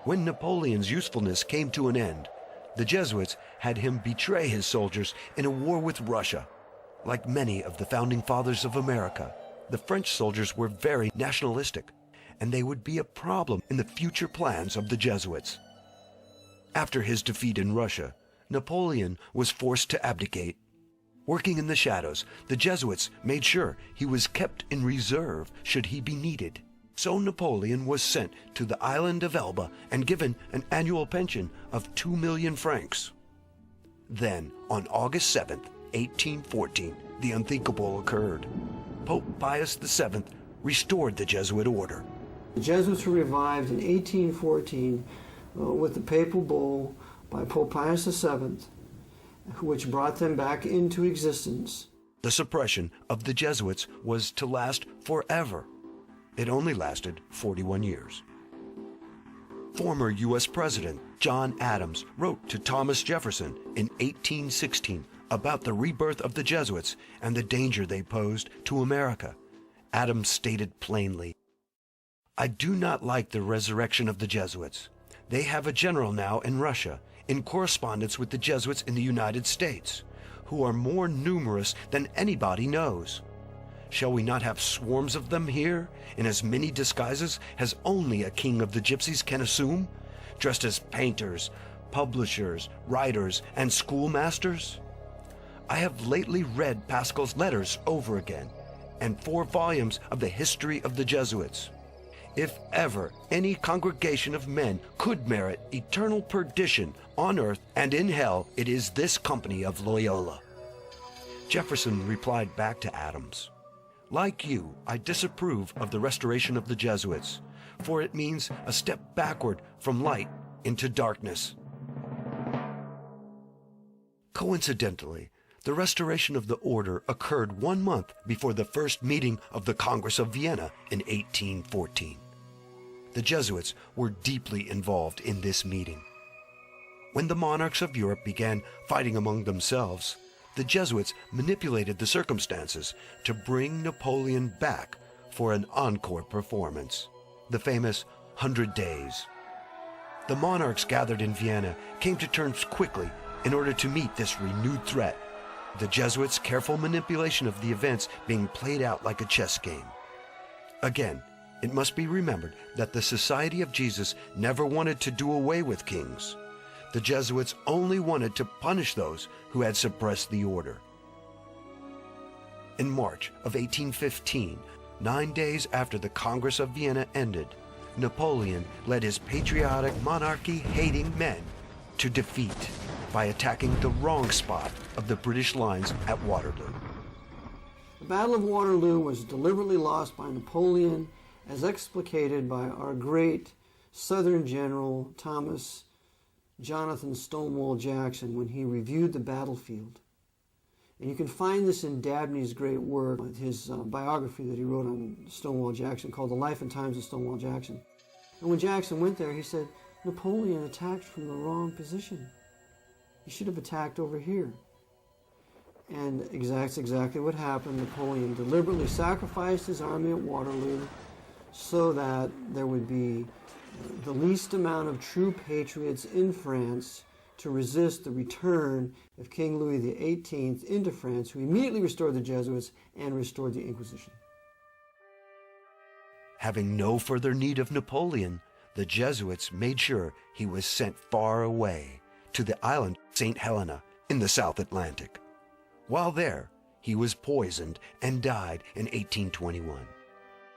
When Napoleon's usefulness came to an end, the Jesuits had him betray his soldiers in a war with Russia. Like many of the founding fathers of America, the French soldiers were very nationalistic, and they would be a problem in the future plans of the Jesuits. After his defeat in Russia, Napoleon was forced to abdicate. Working in the shadows, the Jesuits made sure he was kept in reserve should he be needed. So Napoleon was sent to the island of Elba and given an annual pension of 2 million francs. Then, on August 7th, 1814, the unthinkable occurred. Pope Pius VII restored the Jesuit order. The Jesuits were revived in 1814 with the papal bull by Pope Pius VII, which brought them back into existence. The suppression of the Jesuits was to last forever. It only lasted 41 years. Former U.S. President John Adams wrote to Thomas Jefferson in 1816 about the rebirth of the Jesuits and the danger they posed to America. Adams stated plainly, "I do not like the resurrection of the Jesuits. They have a general now in Russia, in correspondence with the Jesuits in the United States, who are more numerous than anybody knows. Shall we not have swarms of them here, in as many disguises as only a king of the gypsies can assume, dressed as painters, publishers, writers, and schoolmasters? I have lately read Pascal's letters over again, and 4 volumes of the history of the Jesuits. If ever any congregation of men could merit eternal perdition on earth and in hell, it is this company of Loyola." Jefferson replied back to Adams, "Like you, I disapprove of the restoration of the Jesuits, for it means a step backward from light into darkness." Coincidentally, the restoration of the order occurred 1 month before the first meeting of the Congress of Vienna in 1814. The Jesuits were deeply involved in this meeting. When the monarchs of Europe began fighting among themselves, the Jesuits manipulated the circumstances to bring Napoleon back for an encore performance, the famous 100 Days. The monarchs gathered in Vienna came to terms quickly in order to meet this renewed threat, the Jesuits' careful manipulation of the events being played out like a chess game. Again, it must be remembered that the Society of Jesus never wanted to do away with kings. The Jesuits only wanted to punish those who had suppressed the order. In March of 1815, 9 days after the Congress of Vienna ended, Napoleon led his patriotic monarchy-hating men to defeat by attacking the wrong spot of the British lines at Waterloo. The Battle of Waterloo was deliberately lost by Napoleon, as explicated by our great Southern General Thomas Jonathan Stonewall Jackson when he reviewed the battlefield. And you can find this in Dabney's great work, his biography that he wrote on Stonewall Jackson called The Life and Times of Stonewall Jackson. And when Jackson went there, he said, Napoleon attacked from the wrong position. He should have attacked over here. And that's exactly what happened. Napoleon deliberately sacrificed his army at Waterloo so that there would be the least amount of true patriots in France to resist the return of King Louis XVIII into France, who immediately restored the Jesuits and restored the Inquisition. Having no further need of Napoleon, the Jesuits made sure he was sent far away to the island St. Helena in the South Atlantic. While there, he was poisoned and died in 1821.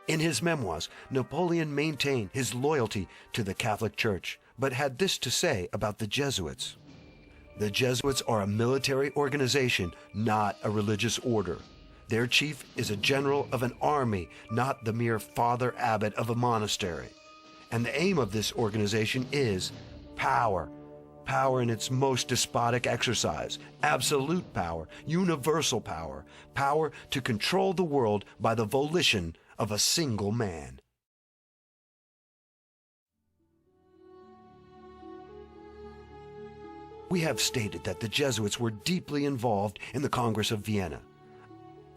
In his memoirs, Napoleon maintained his loyalty to the Catholic Church, but had this to say about the Jesuits. The Jesuits are a military organization, not a religious order. Their chief is a general of an army, not the mere father abbot of a monastery. And the aim of this organization is power. Power in its most despotic exercise, absolute power, universal power, power to control the world by the volition of a single man. We have stated that the Jesuits were deeply involved in the Congress of Vienna.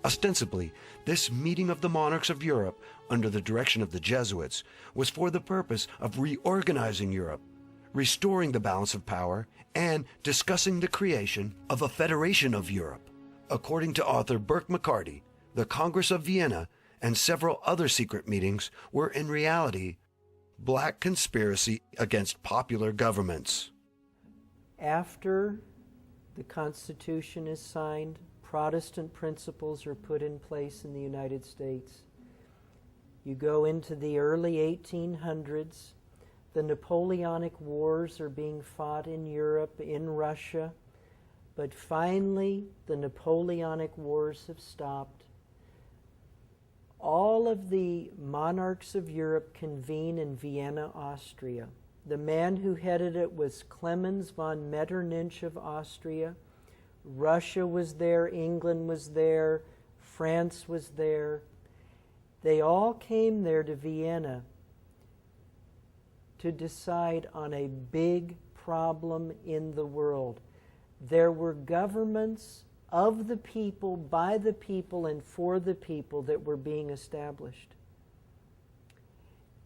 Ostensibly, this meeting of the monarchs of Europe, under the direction of the Jesuits, was for the purpose of reorganizing Europe, restoring the balance of power, and discussing the creation of a federation of Europe. According to author Burke McCarty, the Congress of Vienna and several other secret meetings were in reality black conspiracy against popular governments. After the Constitution is signed, Protestant principles are put in place in the United States. You go into the early 1800s, the Napoleonic Wars are being fought in Europe, in Russia, but finally the Napoleonic Wars have stopped. All of the monarchs of Europe convene in Vienna, Austria. The man who headed it was Clemens von Metternich of Austria. Russia was there, England was there, France was there. They all came there to Vienna to decide on a big problem in the world. There were governments of the people, by the people, and for the people that were being established.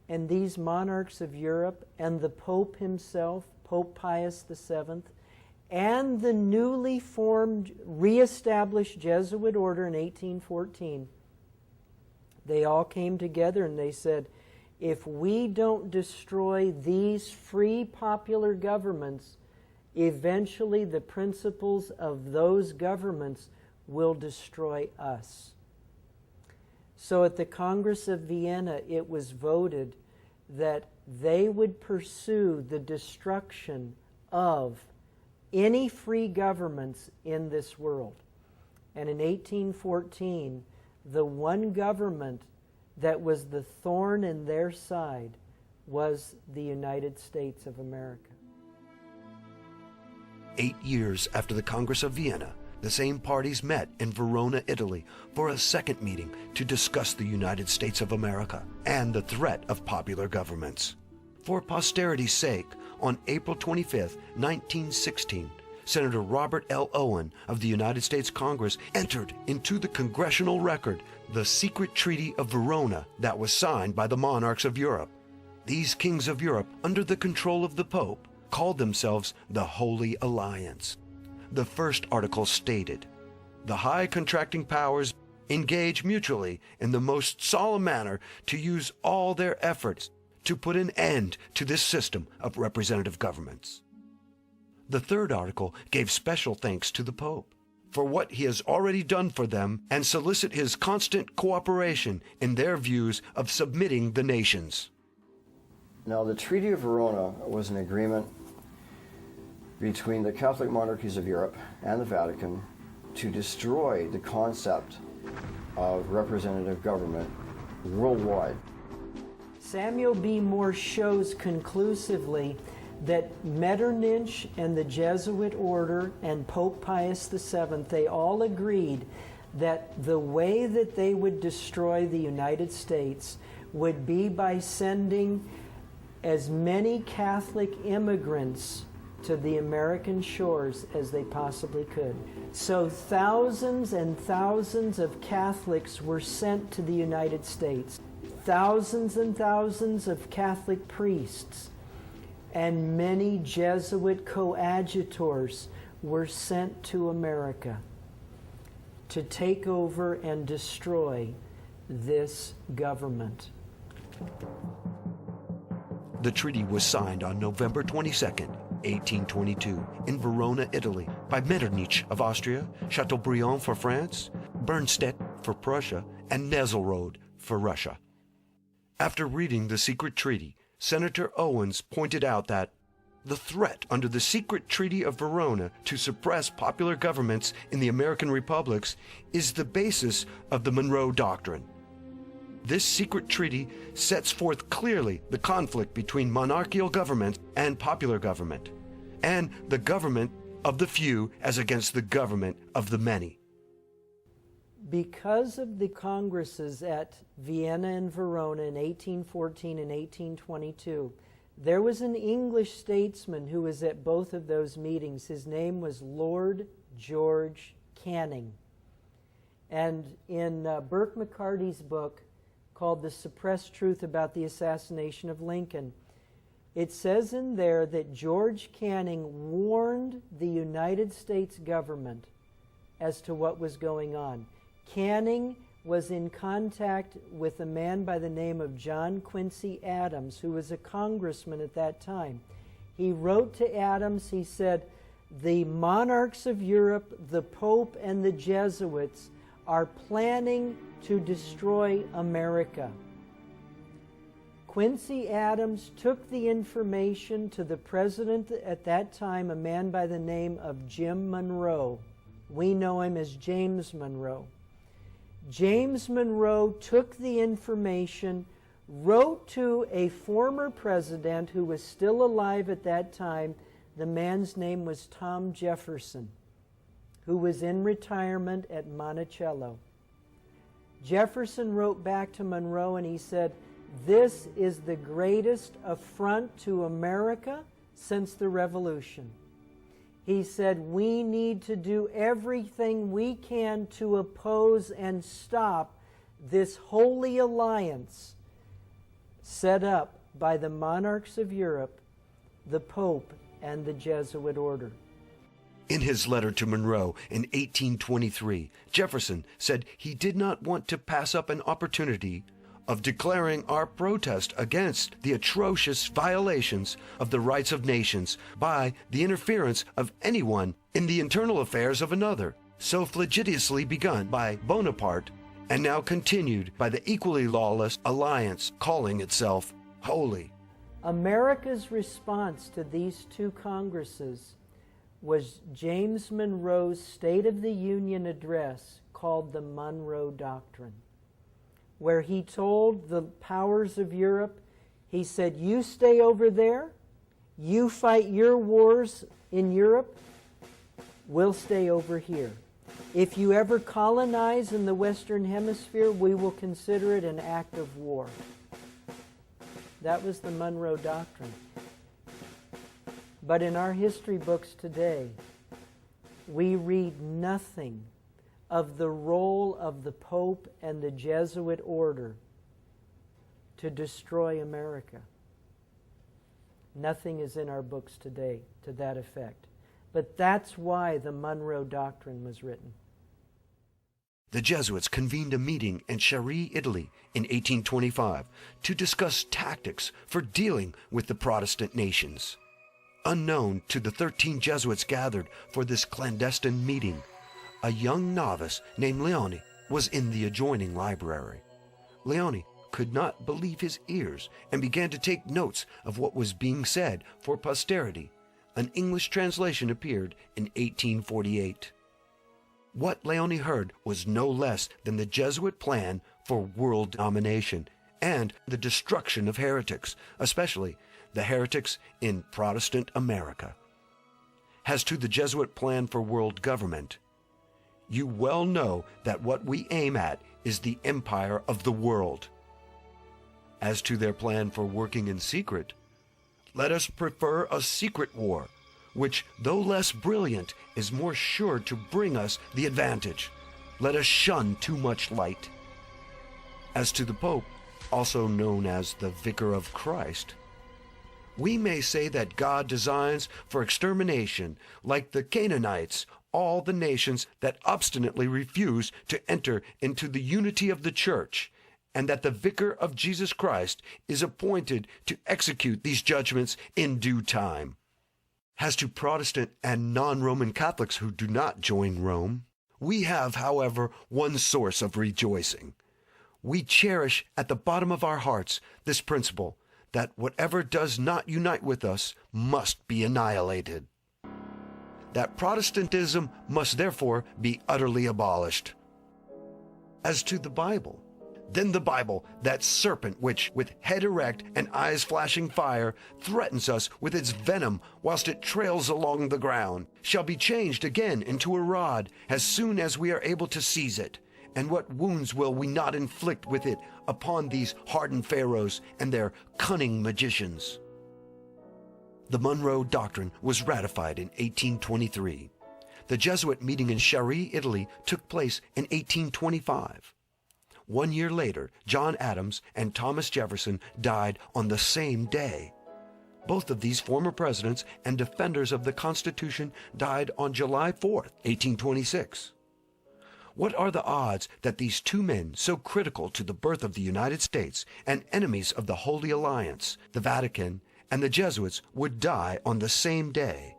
And these monarchs of Europe and the Pope himself, Pope Pius VII, and the newly formed, reestablished Jesuit order in 1814, they all came together and they said, if we don't destroy these free popular governments, eventually the principles of those governments will destroy us. So at the Congress of Vienna, it was voted that they would pursue the destruction of any free governments in this world. And in 1814, the one government that was the thorn in their side was the United States of America. 8 years after the Congress of Vienna, the same parties met in Verona, Italy, for a second meeting to discuss the United States of America and the threat of popular governments. For posterity's sake, on April 25, 1916, Senator Robert L. Owen of the United States Congress entered into the congressional record the secret Treaty of Verona that was signed by the monarchs of Europe. These kings of Europe, under the control of the Pope, called themselves the Holy Alliance. The first article stated, "The high contracting powers engage mutually in the most solemn manner to use all their efforts to put an end to this system of representative governments." The third article gave special thanks to the Pope for what he has already done for them and solicit his constant cooperation in their views of submitting the nations. Now, the Treaty of Verona was an agreement between the Catholic monarchies of Europe and the Vatican to destroy the concept of representative government worldwide. Samuel B. Morse shows conclusively that Metternich and the Jesuit order and Pope Pius VII, they all agreed that the way that they would destroy the United States would be by sending as many Catholic immigrants to the American shores as they possibly could. So thousands and thousands of Catholics were sent to the United States. Thousands and thousands of Catholic priests and many Jesuit coadjutors were sent to America to take over and destroy this government. The treaty was signed on November 22, 1822, in Verona, Italy, by Metternich of Austria, Chateaubriand for France, Bernstedt for Prussia, and Nesselrode for Russia. After reading the secret treaty, Senator Owens pointed out that the threat under the secret Treaty of Verona to suppress popular governments in the American republics is the basis of the Monroe Doctrine. This secret treaty sets forth clearly the conflict between monarchical government and popular government, and the government of the few as against the government of the many. Because of the congresses at Vienna and Verona in 1814 and 1822, there was an English statesman who was at both of those meetings. His name was Lord George Canning. And in Burke McCarty's book called The Suppressed Truth About the Assassination of Lincoln, it says in there that George Canning warned the United States government as to what was going on. Canning was in contact with a man by the name of John Quincy Adams, who was a congressman at that time. He wrote to Adams, he said, "The monarchs of Europe, the Pope, and the Jesuits are planning to destroy America." Quincy Adams took the information to the president at that time, a man by the name of Jim Monroe. We know him as James Monroe. James Monroe took the information, wrote to a former president who was still alive at that time. The man's name was Tom Jefferson, who was in retirement at Monticello. Jefferson wrote back to Monroe and he said, "This is the greatest affront to America since the Revolution." He said, "We need to do everything we can to oppose and stop this holy alliance set up by the monarchs of Europe, the Pope, and the Jesuit order." In his letter to Monroe in 1823, Jefferson said he did not want to pass up an opportunity of declaring our protest against the atrocious violations of the rights of nations by the interference of anyone in the internal affairs of another, so flagitiously begun by Bonaparte and now continued by the equally lawless alliance calling itself holy. America's response to these two Congresses was James Monroe's State of the Union address called the Monroe Doctrine, where he told the powers of Europe, he said, "You stay over there, you fight your wars in Europe, we'll stay over here. If you ever colonize in the Western Hemisphere, we will consider it an act of war." That was the Monroe Doctrine. But in our history books today, we read nothing of the role of the Pope and the Jesuit order to destroy America. Nothing is in our books today to that effect. But that's why the Monroe Doctrine was written. The Jesuits convened a meeting in Chieri, Italy in 1825 to discuss tactics for dealing with the Protestant nations. Unknown to the 13 Jesuits gathered for this clandestine meeting, a young novice named Leone was in the adjoining library. Leone could not believe his ears and began to take notes of what was being said for posterity. An English translation appeared in 1848. What Leone heard was no less than the Jesuit plan for world domination and the destruction of heretics, especially the heretics in Protestant America. As to the Jesuit plan for world government, you well know that what we aim at is the empire of the world. As to their plan for working in secret, let us prefer a secret war, which, though less brilliant, is more sure to bring us the advantage. Let us shun too much light. As to the Pope, also known as the Vicar of Christ, we may say that God designs for extermination, like the Canaanites, all the nations that obstinately refuse to enter into the unity of the Church, and that the Vicar of Jesus Christ is appointed to execute these judgments in due time. As to Protestant and non-Roman Catholics who do not join Rome, we have, however, one source of rejoicing. We cherish at the bottom of our hearts this principle that whatever does not unite with us must be annihilated. That Protestantism must therefore be utterly abolished. As to the Bible, then the Bible, that serpent which, with head erect and eyes flashing fire, threatens us with its venom whilst it trails along the ground, shall be changed again into a rod as soon as we are able to seize it. And what wounds will we not inflict with it upon these hardened pharaohs and their cunning magicians? The Monroe Doctrine was ratified in 1823. The Jesuit meeting in Chieri, Italy, took place in 1825. 1 year later, John Adams and Thomas Jefferson died on the same day. Both of these former presidents and defenders of the Constitution died on July 4th, 1826. What are the odds that these two men, so critical to the birth of the United States and enemies of the Holy Alliance, the Vatican, and the Jesuits, would die on the same day?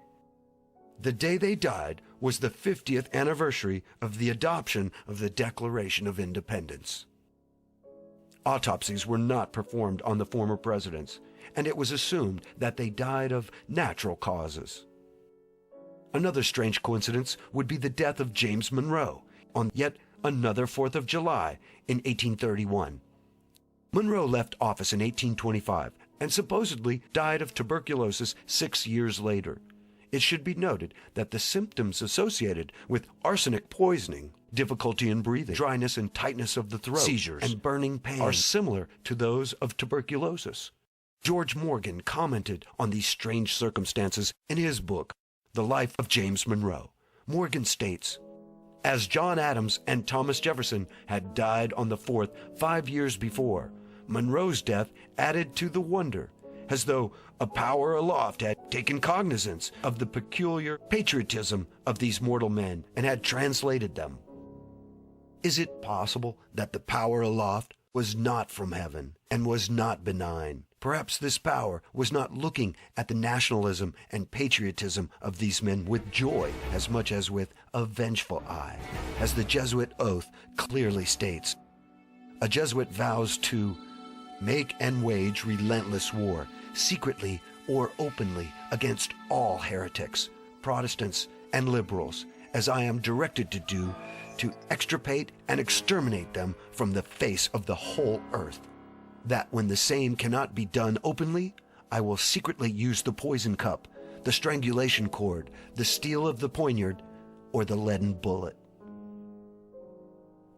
The day they died was the 50th anniversary of the adoption of the Declaration of Independence. Autopsies were not performed on the former presidents, and it was assumed that they died of natural causes. Another strange coincidence would be the death of James Monroe on yet another 4th of July in 1831. Monroe left office in 1825 and supposedly died of tuberculosis 6 years later. It should be noted that the symptoms associated with arsenic poisoning, difficulty in breathing, dryness and tightness of the throat, seizures, and burning pain, are similar to those of tuberculosis. George Morgan commented on these strange circumstances in his book, The Life of James Monroe. Morgan states, "As John Adams and Thomas Jefferson had died on the 4th 5 years before, Monroe's death added to the wonder, as though a power aloft had taken cognizance of the peculiar patriotism of these mortal men and had translated them." Is it possible that the power aloft was not from heaven and was not benign? Perhaps this power was not looking at the nationalism and patriotism of these men with joy as much as with a vengeful eye, as the Jesuit oath clearly states. A Jesuit vows to make and wage relentless war, secretly or openly, against all heretics, Protestants, and liberals, as I am directed to do, to extirpate and exterminate them from the face of the whole earth. That when the same cannot be done openly, I will secretly use the poison cup, the strangulation cord, the steel of the poniard, or the leaden bullet.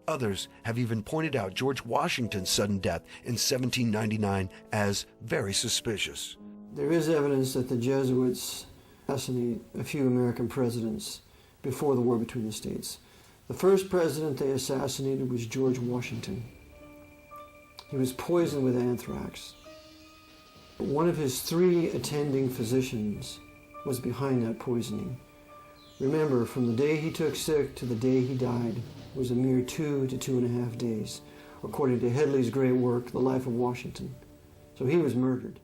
Others have even pointed out George Washington's sudden death in 1799 as very suspicious. There is evidence that the Jesuits assassinated a few American presidents before the war between the states. The first president they assassinated was George Washington. He was poisoned with anthrax. One of his 3 attending physicians was behind that poisoning. Remember, from the day he took sick to the day he died was a mere 2 to 2.5 days, according to Headley's great work, The Life of Washington. So he was murdered.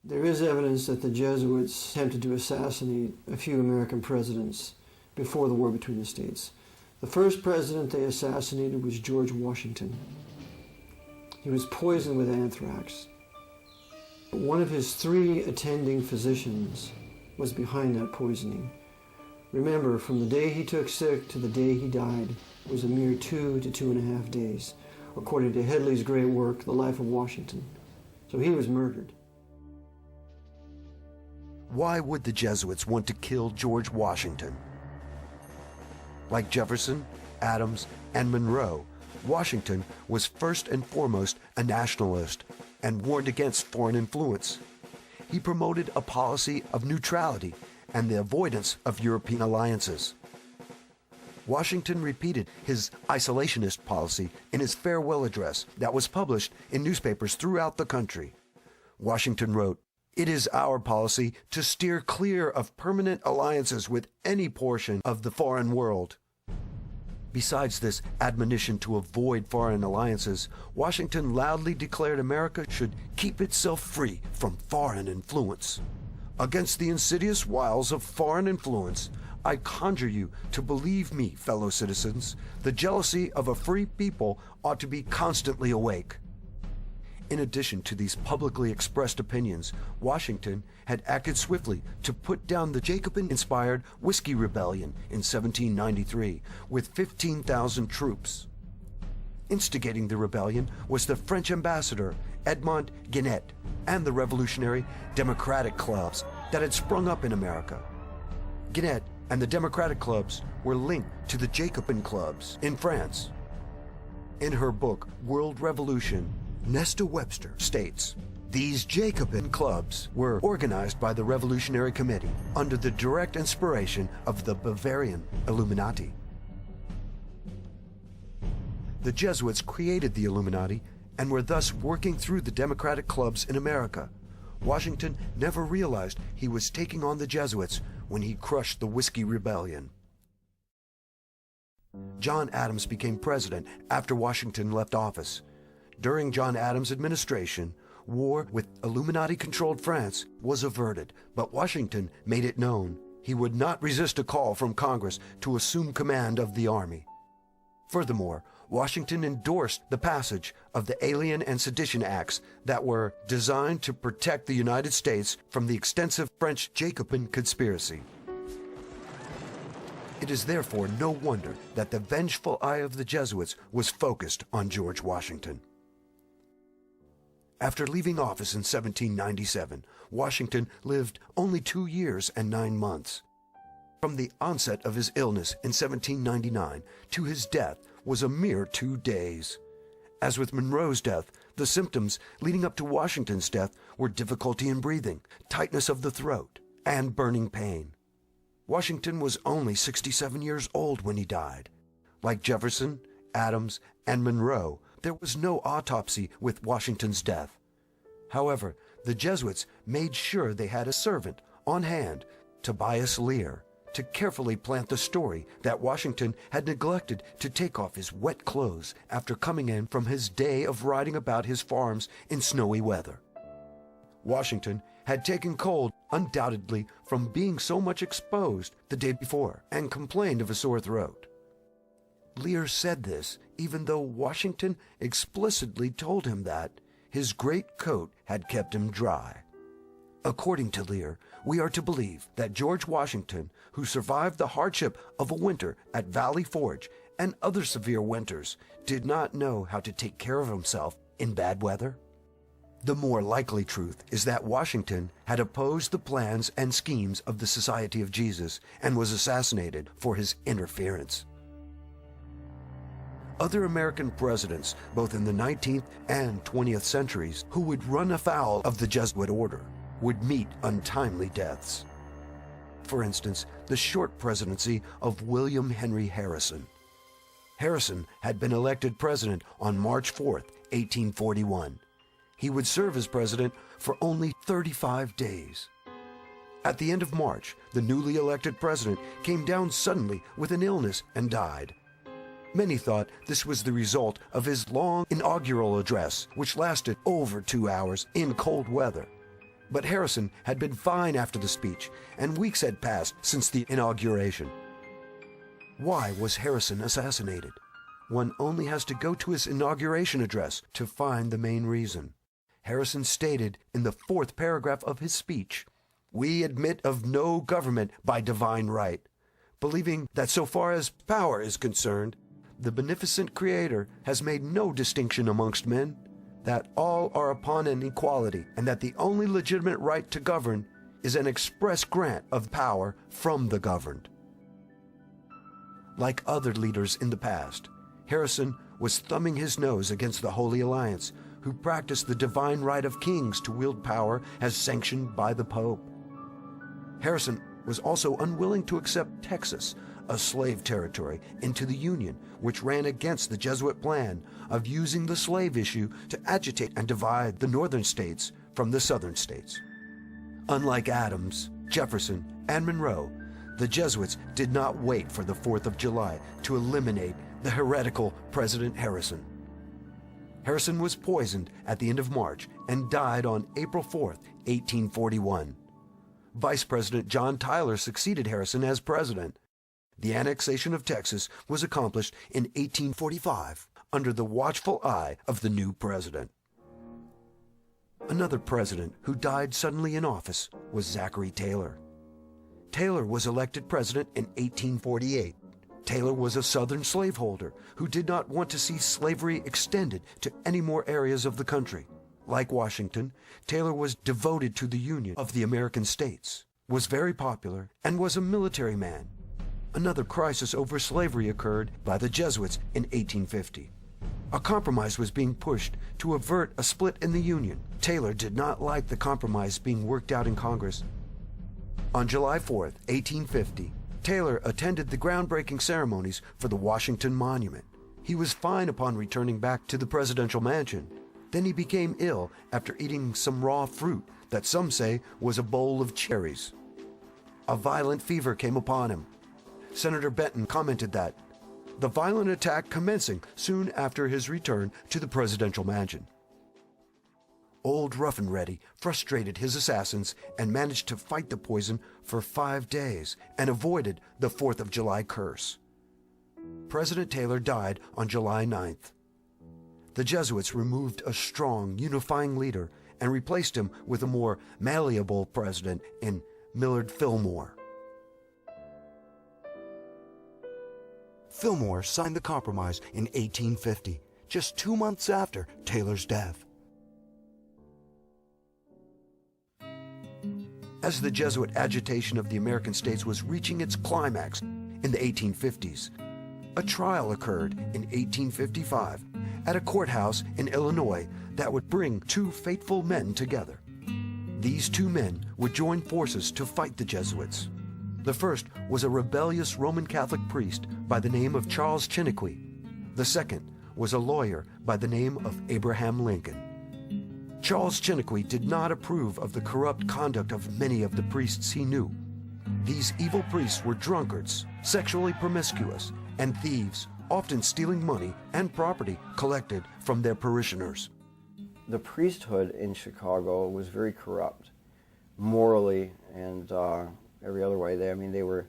There is evidence that the Jesuits attempted to assassinate a few American presidents before the war between the states. The first president they assassinated was George Washington. He was poisoned with anthrax. One of his 3 attending physicians was behind that poisoning. Remember, from the day he took sick to the day he died was a mere 2 to 2.5 days, according to Headley's great work, The Life of Washington. So he was murdered. Why would the Jesuits want to kill George Washington? Like Jefferson, Adams, and Monroe, Washington was first and foremost a nationalist and warned against foreign influence. He promoted a policy of neutrality and the avoidance of European alliances. Washington repeated his isolationist policy in his farewell address that was published in newspapers throughout the country. Washington wrote, "It is our policy to steer clear of permanent alliances with any portion of the foreign world." Besides this admonition to avoid foreign alliances, Washington loudly declared America should keep itself free from foreign influence. Against the insidious wiles of foreign influence, I conjure you to believe me, fellow citizens, the jealousy of a free people ought to be constantly awake. In addition to these publicly expressed opinions, Washington had acted swiftly to put down the Jacobin-inspired Whiskey Rebellion in 1793 with 15,000 troops. Instigating the rebellion was the French ambassador Edmond Guinet and the revolutionary democratic clubs that had sprung up in America. Guinet and the Democratic clubs were linked to the Jacobin clubs in France. In her book, World Revolution, Nesta Webster states, these Jacobin clubs were organized by the Revolutionary Committee under the direct inspiration of the Bavarian Illuminati. The Jesuits created the Illuminati and were thus working through the Democratic clubs in America. Washington never realized he was taking on the Jesuits when he crushed the Whiskey Rebellion. John Adams became president after Washington left office. During John Adams' administration, war with Illuminati-controlled France was averted, but Washington made it known he would not resist a call from Congress to assume command of the army. Furthermore, Washington endorsed the passage of the Alien and Sedition Acts that were designed to protect the United States from the extensive French Jacobin conspiracy. It is therefore no wonder that the vengeful eye of the Jesuits was focused on George Washington. After leaving office in 1797, Washington lived only 2 years and 9 months. From the onset of his illness in 1799 to his death was a mere 2 days. As with Monroe's death, the symptoms leading up to Washington's death were difficulty in breathing, tightness of the throat, and burning pain. Washington was only 67 years old when he died. Like Jefferson, Adams, and Monroe, there was no autopsy with Washington's death. However, the Jesuits made sure they had a servant on hand, Tobias Lear, to carefully plant the story that Washington had neglected to take off his wet clothes after coming in from his day of riding about his farms in snowy weather. Washington had taken cold, undoubtedly from being so much exposed the day before, and complained of a sore throat. Lear said this even though Washington explicitly told him that his great coat had kept him dry. According to Lear, we are to believe that George Washington, who survived the hardship of a winter at Valley Forge and other severe winters, did not know how to take care of himself in bad weather. The more likely truth is that Washington had opposed the plans and schemes of the Society of Jesus and was assassinated for his interference. Other American presidents, both in the 19th and 20th centuries, who would run afoul of the Jesuit order, would meet untimely deaths. For instance, the short presidency of William Henry Harrison. Harrison had been elected president on March 4, 1841. He would serve as president for only 35 days. At the end of March, the newly elected president came down suddenly with an illness and died. Many thought this was the result of his long inaugural address, which lasted over 2 hours in cold weather. But Harrison had been fine after the speech, and weeks had passed since the inauguration. Why was Harrison assassinated? One only has to go to his inauguration address to find the main reason. Harrison stated in the 4th paragraph of his speech, "We admit of no government by divine right," believing that so far as power is concerned, the beneficent Creator has made no distinction amongst men, that all are upon an equality, and that the only legitimate right to govern is an express grant of power from the governed. Like other leaders in the past, Harrison was thumbing his nose against the Holy Alliance, who practiced the divine right of kings to wield power as sanctioned by the Pope. Harrison was also unwilling to accept Texas, a slave territory, into the Union, which ran against the Jesuit plan of using the slave issue to agitate and divide the northern states from the southern states. Unlike Adams, Jefferson, and Monroe, the Jesuits did not wait for the 4th of July to eliminate the heretical President Harrison. Harrison was poisoned at the end of March and died on April 4, 1841. Vice President John Tyler succeeded Harrison as president. The annexation of Texas was accomplished in 1845 under the watchful eye of the new president. Another president who died suddenly in office was Zachary Taylor. Taylor was elected president in 1848. Taylor was a Southern slaveholder who did not want to see slavery extended to any more areas of the country. Like Washington, Taylor was devoted to the Union of the American states. was very popular and was a military man. Another crisis over slavery occurred by the Jesuits in 1850. A compromise was being pushed to avert a split in the Union. Taylor did not like the compromise being worked out in Congress. On July 4th, 1850, Taylor attended the groundbreaking ceremonies for the Washington Monument. He was fine upon returning back to the presidential mansion. Then he became ill after eating some raw fruit that some say was a bowl of cherries. A violent fever came upon him. Senator Benton commented that the violent attack commencing soon after his return to the presidential mansion. Old Rough and Ready frustrated his assassins and managed to fight the poison for 5 days and avoided the 4th of July curse. President Taylor died on July 9th. The Jesuits removed a strong, unifying leader and replaced him with a more malleable president in Millard Fillmore. Fillmore signed the compromise in 1850, just 2 months after Taylor's death. As the Jesuit agitation of the American states was reaching its climax in the 1850s, a trial occurred in 1855 at a courthouse in Illinois that would bring 2 faithful men together. These 2 men would join forces to fight the Jesuits. The first was a rebellious Roman Catholic priest by the name of Charles Chiniquy. The second was a lawyer by the name of Abraham Lincoln. Charles Chiniquy did not approve of the corrupt conduct of many of the priests he knew. These evil priests were drunkards, sexually promiscuous, and thieves, often stealing money and property collected from their parishioners. The priesthood in Chicago was very corrupt, morally and every other way. They were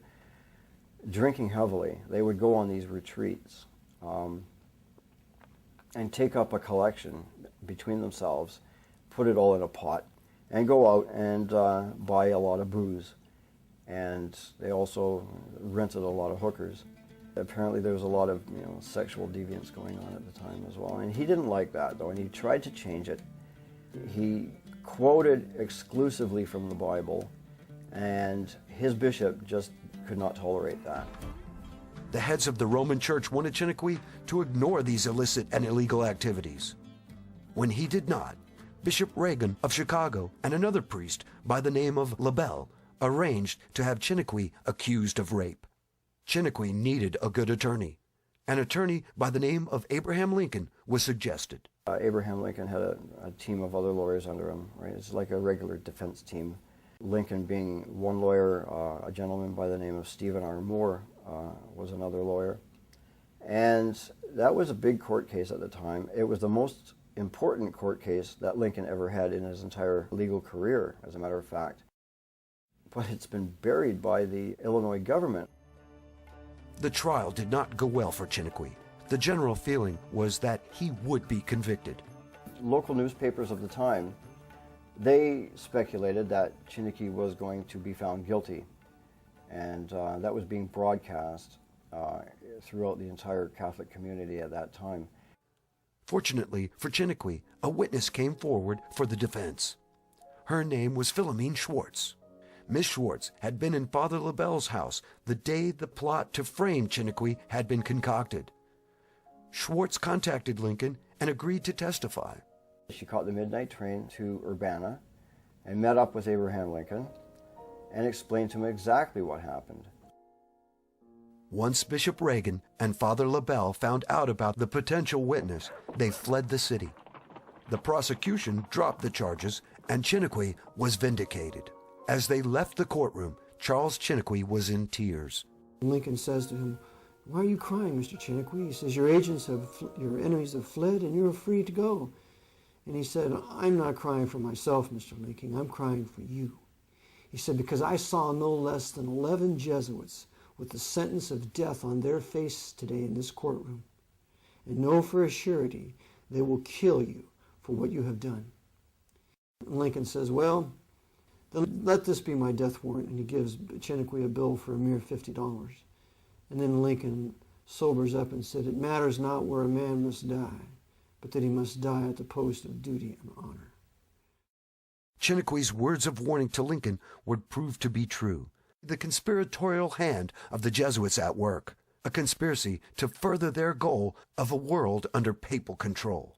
drinking heavily. They would go on these retreats and take up a collection between themselves, put it all in a pot, and go out and buy a lot of booze. And they also rented a lot of hookers. Apparently there was a lot of sexual deviance going on at the time as well. And he didn't like that, though, and he tried to change it. He quoted exclusively from the Bible, and his bishop just could not tolerate that. The heads of the Roman Church wanted Chiniquy to ignore these illicit and illegal activities. When he did not, Bishop Reagan of Chicago and another priest by the name of LaBelle arranged to have Chiniquy accused of rape. Chiniquy needed a good attorney. An attorney by the name of Abraham Lincoln was suggested. Abraham Lincoln had a team of other lawyers under him, right? It's like a regular defense team. Lincoln being one lawyer, a gentleman by the name of Stephen R. Moore was another lawyer. And that was a big court case at the time. It was the most important court case that Lincoln ever had in his entire legal career, as a matter of fact. But it's been buried by the Illinois government. The trial did not go well for Chiniquy. The general feeling was that he would be convicted. Local newspapers of the time, they speculated that Chiniquy was going to be found guilty, and that was being broadcast throughout the entire Catholic community at that time. Fortunately for Chiniquy, a witness came forward for the defense. Her name was Philomene Schwartz. Miss Schwartz had been in Father LaBelle's house the day the plot to frame Chiniquy had been concocted. Schwartz contacted Lincoln and agreed to testify. She caught the midnight train to Urbana and met up with Abraham Lincoln and explained to him exactly what happened. Once Bishop Reagan and Father LaBelle found out about the potential witness, they fled the city. The prosecution dropped the charges, and Chiniquy was vindicated. As they left the courtroom, Charles Chiniquy was in tears. Lincoln says to him, "Why are you crying, Mr. Chiniquy?" He says, your enemies have fled and you're free to go. And he said, "I'm not crying for myself, Mr. Lincoln. I'm crying for you." He said, "Because I saw no less than 11 Jesuits with the sentence of death on their face today in this courtroom, and know for a surety they will kill you for what you have done." And Lincoln says, "Well, then let this be my death warrant," and he gives Chiniquy a bill for a mere $50. And then Lincoln sobers up and said, "It matters not where a man must die, but that he must die at the post of duty and honor." Chiniquy's words of warning to Lincoln would prove to be true. The conspiratorial hand of the Jesuits at work, a conspiracy to further their goal of a world under papal control.